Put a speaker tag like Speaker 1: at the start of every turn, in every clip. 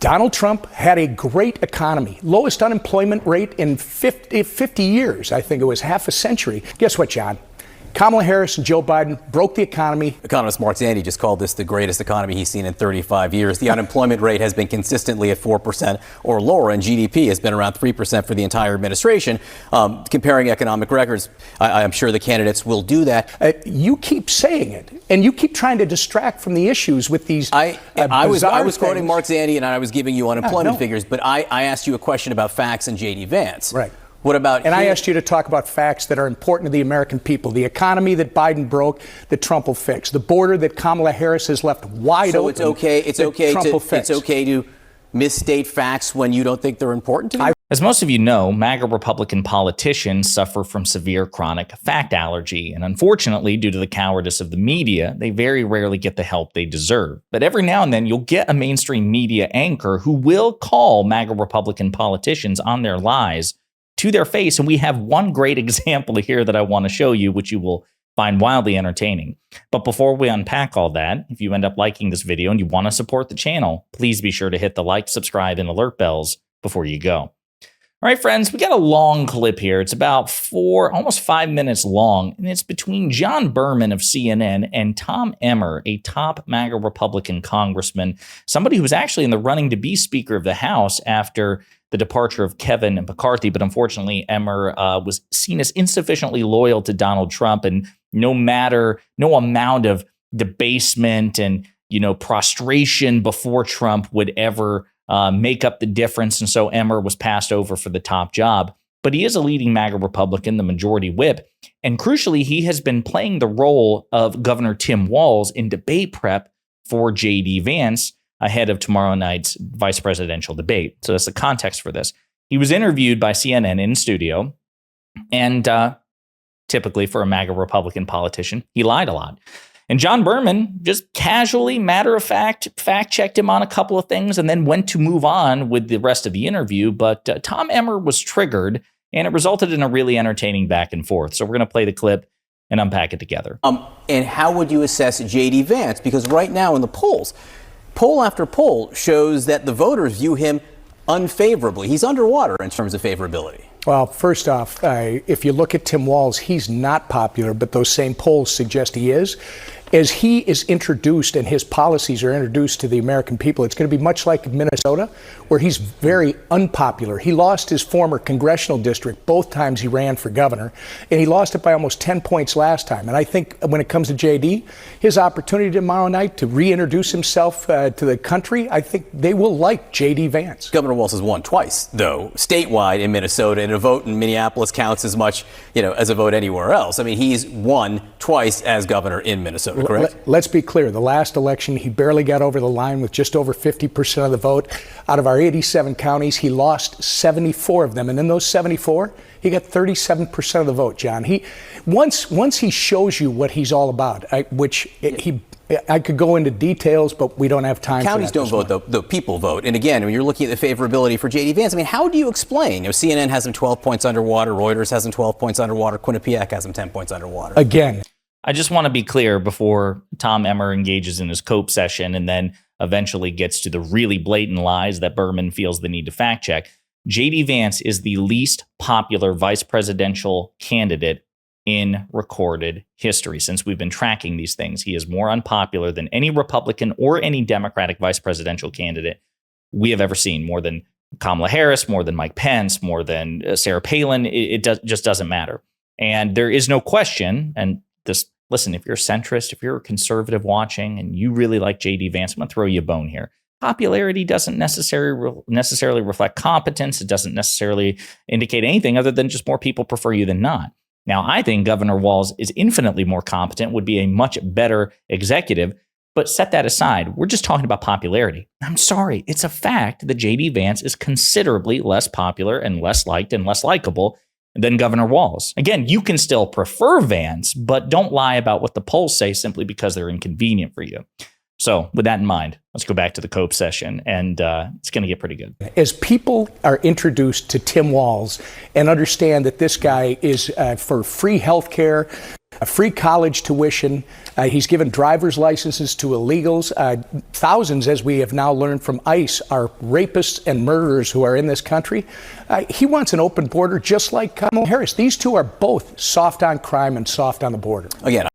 Speaker 1: Donald Trump had a great economy, lowest unemployment rate in 50 years. I think it was half a century. Guess what, John? Kamala Harris and Joe Biden broke the economy.
Speaker 2: Economist Mark Zandi just called this the greatest economy he's seen in 35 years. The unemployment rate has been consistently at 4% or lower, and GDP has been around 3% for the entire administration. Comparing economic records, I'm sure the candidates will do that.
Speaker 1: You keep saying it, and you keep trying to distract from the issues with these
Speaker 2: I was quoting Mark Zandi, and I was giving you unemployment figures, but I asked you a question about facts and J.D. Vance.
Speaker 1: Right.
Speaker 2: What about
Speaker 1: I asked you to talk about facts that are important to the American people. The economy that Biden broke, that Trump will fix. The border that Kamala Harris has left wide open.
Speaker 2: So it's okay to misstate facts when you don't think they're important to you?
Speaker 3: As most of you know, MAGA Republican politicians suffer from severe chronic fact allergy. And unfortunately, due to the cowardice of the media, they very rarely get the help they deserve. But every now and then, you'll get a mainstream media anchor who will call MAGA Republican politicians on their lies to their face. And we have one great example here that I want to show you, which you will find wildly entertaining. But before we unpack all that, if you end up liking this video and you want to support the channel, please be sure to hit the like, subscribe, and alert bells before you go. All right, friends, we got a long clip here. It's about almost 5 minutes long, and it's between John Berman of CNN and Tom Emmer, a top MAGA Republican congressman, somebody who was actually in the running to be Speaker of the House after the departure of Kevin McCarthy. But unfortunately, Emmer was seen as insufficiently loyal to Donald Trump, and no amount of debasement and, prostration before Trump would ever make up the difference. And so Emmer was passed over for the top job. But he is a leading MAGA Republican, the majority whip. And crucially, he has been playing the role of Governor Tim Walz in debate prep for J.D. Vance ahead of tomorrow night's vice presidential debate. So that's the context for this. He was interviewed by CNN in studio. And typically for a MAGA Republican politician, he lied a lot. And John Berman just casually, matter of fact checked him on a couple of things and then went to move on with the rest of the interview. But Tom Emmer was triggered, and it resulted in a really entertaining back and forth. So we're going to play the clip and unpack it together.
Speaker 2: And how would you assess J.D. Vance? Because right now in the polls, poll after poll shows that the voters view him unfavorably. He's underwater in terms of favorability.
Speaker 1: Well, first off, if you look at Tim Walz, he's not popular, but those same polls suggest he is. As he is introduced and his policies are introduced to the American people, it's going to be much like Minnesota, where he's very unpopular. He lost his former congressional district both times he ran for governor, and he lost it by almost 10 points last time. And I think when it comes to J.D., his opportunity tomorrow night to reintroduce himself to the country, I think they will like J.D. Vance.
Speaker 2: Governor Walz has won twice, though, statewide in Minnesota, and a vote in Minneapolis counts as much, as a vote anywhere else. I mean, he's won twice as governor in Minnesota. Correct?
Speaker 1: Let's be clear. The last election, he barely got over the line with just over 50% of the vote. Out of our 87 counties, he lost 74 of them. And in those 74, he got 37% of the vote, John. Once he shows you what he's all about, I could go into details, but we don't have time.
Speaker 2: Counties don't vote, though. The people vote. And again, when you're looking at the favorability for J.D. Vance, I mean, how do you explain? CNN has him 12 points underwater. Reuters has him 12 points underwater. Quinnipiac has him 10 points underwater.
Speaker 1: Again,
Speaker 3: I just want to be clear before Tom Emmer engages in his cope session and then eventually gets to the really blatant lies that Berman feels the need to fact check. J.D. Vance is the least popular vice presidential candidate in recorded history. Since we've been tracking these things, he is more unpopular than any Republican or any Democratic vice presidential candidate we have ever seen. More than Kamala Harris, more than Mike Pence, more than Sarah Palin. It just doesn't matter. And there is no question, and listen, if you're a centrist, if you're a conservative watching and you really like J.D. Vance, I'm going to throw you a bone here. Popularity doesn't necessarily reflect competence. It doesn't necessarily indicate anything other than just more people prefer you than not. Now, I think Governor Walz is infinitely more competent, would be a much better executive, but set that aside. We're just talking about popularity. I'm sorry. It's a fact that J.D. Vance is considerably less popular and less liked and less likable than Governor Walz. Again, you can still prefer Vance, but don't lie about what the polls say simply because they're inconvenient for you. So with that in mind, let's go back to the COPE session, and it's going to get pretty good.
Speaker 1: As people are introduced to Tim Walz and understand that this guy is for free health care, a free college tuition, he's given driver's licenses to illegals. Thousands, as we have now learned from ICE, are rapists and murderers who are in this country. He wants an open border just like Kamala Harris. These two are both soft on crime and soft on the border.
Speaker 2: Again.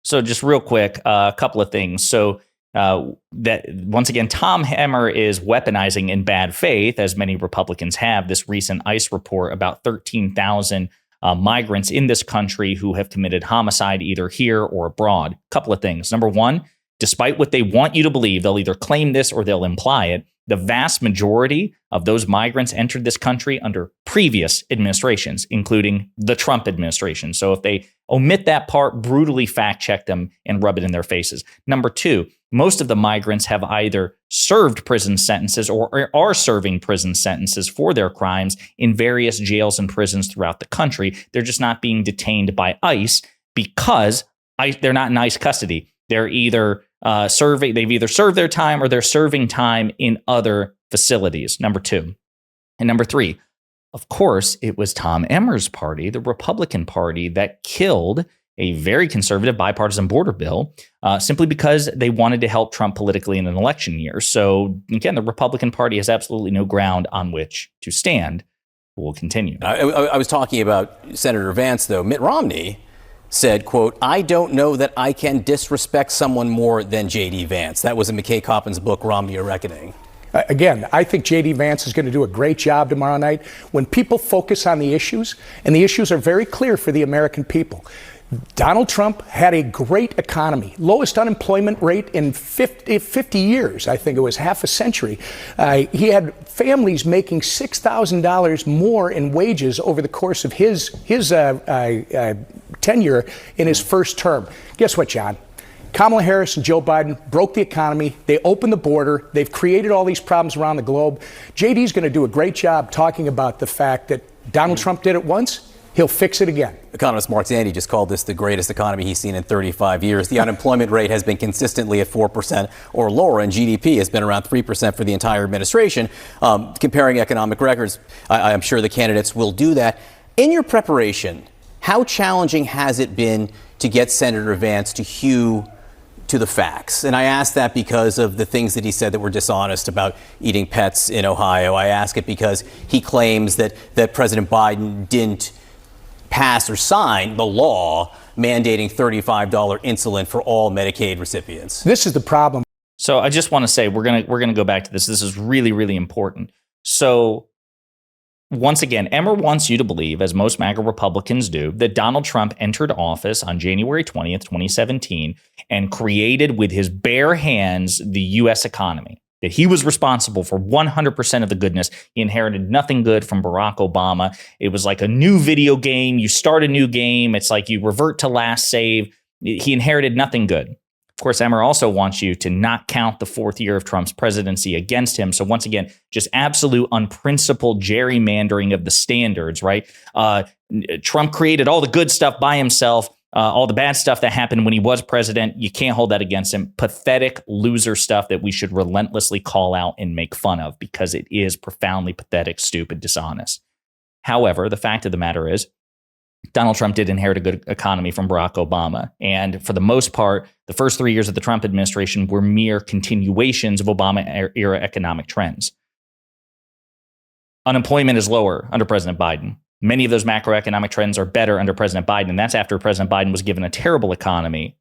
Speaker 3: So just real quick, a couple of things. So that once again, Tom Emmer is weaponizing in bad faith, as many Republicans have, this recent ICE report about 13,000 migrants in this country who have committed homicide either here or abroad. Couple of things. Number one, despite what they want you to believe, they'll either claim this or they'll imply it. The vast majority of those migrants entered this country under previous administrations, including the Trump administration. So if they omit that part, brutally fact check them and rub it in their faces. Number two, most of the migrants have either served prison sentences or are serving prison sentences for their crimes in various jails and prisons throughout the country. They're just not being detained by ICE because they're not in ICE custody. They're either they've either served their time or they're serving time in other facilities. Number two. And number three, of course, it was Tom Emmer's party, the Republican Party, that killed a very conservative bipartisan border bill simply because they wanted to help Trump politically in an election year. So again, the Republican Party has absolutely no ground on which to stand. We'll continue.
Speaker 2: I was talking about Senator Vance, though. Mitt Romney said, quote, "I don't know that I can disrespect someone more than J.D. Vance." That was in McKay Coppin's book, Romney: A Reckoning.
Speaker 1: Again, I think J.D. Vance is going to do a great job tomorrow night. When people focus on the issues, and the issues are very clear for the American people. Donald Trump had a great economy, lowest unemployment rate in 50 years. I think it was half a century. He had families making $6,000 more in wages over the course of his tenure in his first term. Guess what, John? Kamala Harris and Joe Biden broke the economy. They opened the border. They've created all these problems around the globe. JD's going to do a great job talking about the fact that Donald Trump did it once. He'll fix it again.
Speaker 2: Economist Mark Zandi just called this the greatest economy he's seen in 35 years. The unemployment rate has been consistently at 4% or lower, and GDP has been around 3% for the entire administration. Comparing economic records, I'm sure the candidates will do that. In your preparation, how challenging has it been to get Senator Vance to hew to the facts? And I ask that because of the things that he said that were dishonest about eating pets in Ohio. I ask it because he claims that President Biden didn't pass or sign the law mandating $35 insulin for all Medicaid recipients.
Speaker 1: This is the problem.
Speaker 3: So I just want to say we're gonna go back to this. This is really, really important. So once again, Emmer wants you to believe, as most MAGA Republicans do, that Donald Trump entered office on January 20th, 2017, and created with his bare hands the U.S. economy. That he was responsible for 100% of the goodness. He inherited nothing good from Barack Obama. It was like a new video game. You start a new game. It's like you revert to last save. He inherited nothing good. Of course, Emmer also wants you to not count the fourth year of Trump's presidency against him. So once again, just absolute unprincipled gerrymandering of the standards, right? Trump created all the good stuff by himself. All the bad stuff that happened when he was president, you can't hold that against him. Pathetic loser stuff that we should relentlessly call out and make fun of because it is profoundly pathetic, stupid, dishonest. However, the fact of the matter is, Donald Trump did inherit a good economy from Barack Obama. And for the most part, the first 3 years of the Trump administration were mere continuations of Obama-era economic trends. Unemployment is lower under President Biden. Many of those macroeconomic trends are better under President Biden, and that's after President Biden was given a terrible economy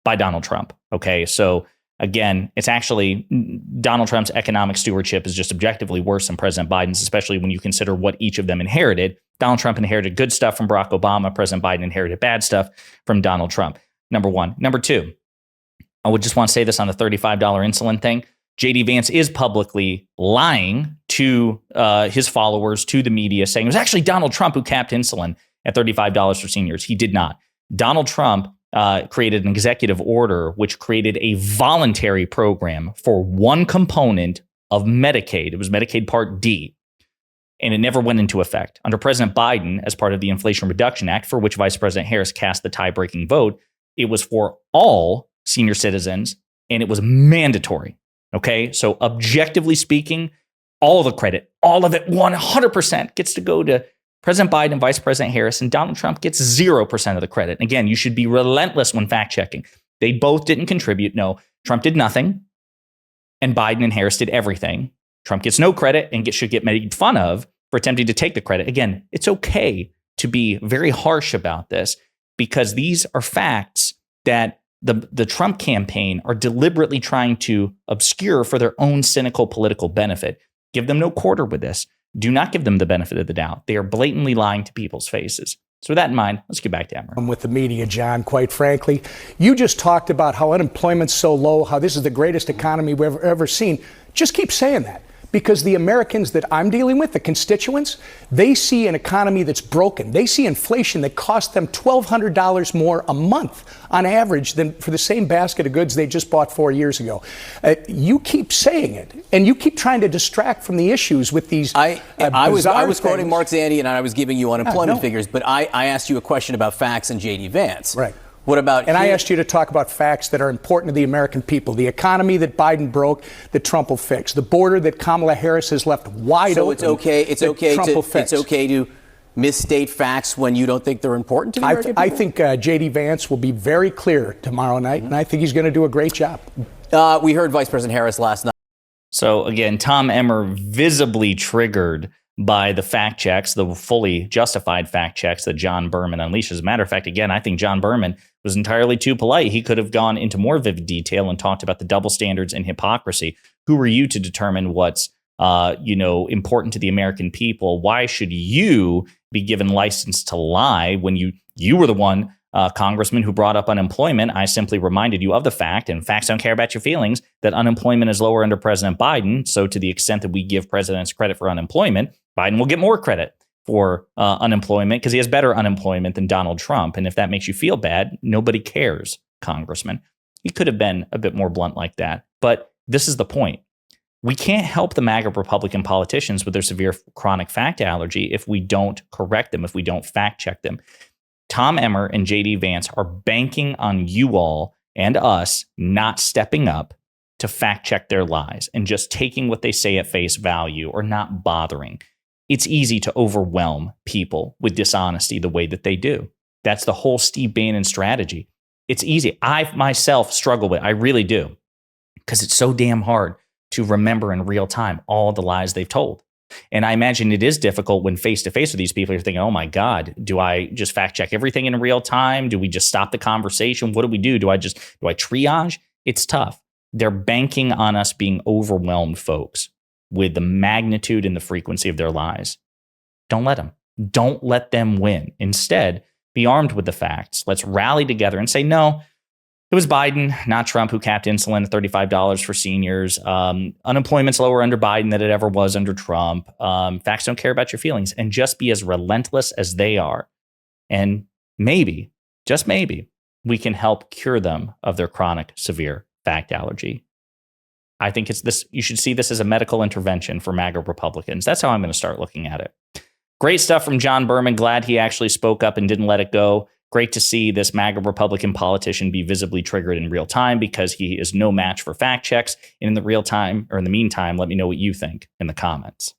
Speaker 3: by Donald Trump. Okay, so again, it's actually Donald Trump's economic stewardship is just objectively worse than President Biden's, especially when you consider what each of them inherited. Donald Trump inherited good stuff from Barack Obama. President Biden inherited bad stuff from Donald Trump. Number one. Number two, I would just want to say this on the $35 insulin thing. J.D. Vance is publicly lying to his followers, to the media, saying it was actually Donald Trump who capped insulin at $35 for seniors. He did not. Donald Trump created an executive order which created a voluntary program for one component of Medicaid. It was Medicaid Part D, and it never went into effect. Under President Biden, as part of the Inflation Reduction Act, for which Vice President Harris cast the tie-breaking vote, it was for all senior citizens and it was mandatory. Okay, so objectively speaking, all the credit, all of it, 100% gets to go to President Biden and Vice President Harris, and Donald Trump gets 0% of the credit. And again, you should be relentless when fact checking. They both didn't contribute. No, Trump did nothing, and Biden and Harris did everything. Trump gets no credit and should get made fun of for attempting to take the credit. Again, it's okay to be very harsh about this because these are facts that the Trump campaign are deliberately trying to obscure for their own cynical political benefit. Give them no quarter with this. Do not give them the benefit of the doubt. They are blatantly lying to people's faces. So with that in mind, let's get back to Emmer.
Speaker 1: With the media, John, quite frankly. You just talked about how unemployment's so low, how this is the greatest economy we've ever seen. Just keep saying that. Because the Americans that I'm dealing with, the constituents, they see an economy that's broken. They see inflation that costs them $1,200 more a month on average than for the same basket of goods they just bought 4 years ago. You keep saying it, and you keep trying to distract from the issues with these
Speaker 2: I was quoting
Speaker 1: things.
Speaker 2: Mark Zandi, and I was giving you unemployment figures, but I asked you a question about facts and J.D. Vance.
Speaker 1: Right.
Speaker 2: What about
Speaker 1: And I asked you to talk about facts that are important to the American people. The economy that Biden broke, that Trump will fix. The border that Kamala Harris has left wide open.
Speaker 2: So it's okay to misstate facts when you don't think they're important to the American people?
Speaker 1: I think J.D. Vance will be very clear tomorrow night, and I think he's going to do a great job.
Speaker 2: We heard Vice President Harris last night.
Speaker 3: So again, Tom Emmer visibly triggered by the fact checks, the fully justified fact checks that John Berman unleashed. As a matter of fact, again, I think John Berman was entirely too polite. He could have gone into more vivid detail and talked about the double standards and hypocrisy. Who are you to determine what's important to the American people? Why should you be given license to lie when you were the one, Congressman, who brought up unemployment? I simply reminded you of the fact, and facts don't care about your feelings, that unemployment is lower under President Biden. So to the extent that we give presidents credit for unemployment, Biden will get more credit for unemployment because he has better unemployment than Donald Trump. And if that makes you feel bad, nobody cares, Congressman. He could have been a bit more blunt like that. But this is the point. We can't help the MAGA Republican politicians with their severe chronic fact allergy if we don't correct them, if we don't fact check them. Tom Emmer and J.D. Vance are banking on you all and us not stepping up to fact check their lies and just taking what they say at face value or not bothering. It's easy to overwhelm people with dishonesty the way that they do. That's the whole Steve Bannon strategy. It's easy. I myself struggle with it. I really do. Because it's so damn hard to remember in real time all the lies they've told. And I imagine it is difficult when face to face with these people. You're thinking, oh my God, do I just fact check everything in real time? Do we just stop the conversation? What do we do? Do I triage? It's tough. They're banking on us being overwhelmed, folks, with the magnitude and the frequency of their lies. Don't let them. Don't let them win. Instead, be armed with the facts. Let's rally together and say, no, it was Biden, not Trump, who capped insulin at $35 for seniors. Unemployment's lower under Biden than it ever was under Trump. Facts don't care about your feelings. And just be as relentless as they are. And maybe, just maybe, we can help cure them of their chronic, severe fact allergy. I think it's this. You should see this as a medical intervention for MAGA Republicans. That's how I'm going to start looking at it. Great stuff from John Berman. Glad he actually spoke up and didn't let it go. Great to see this MAGA Republican politician be visibly triggered in real time because he is no match for fact checks. And in the real time, or in the meantime, let me know what you think in the comments.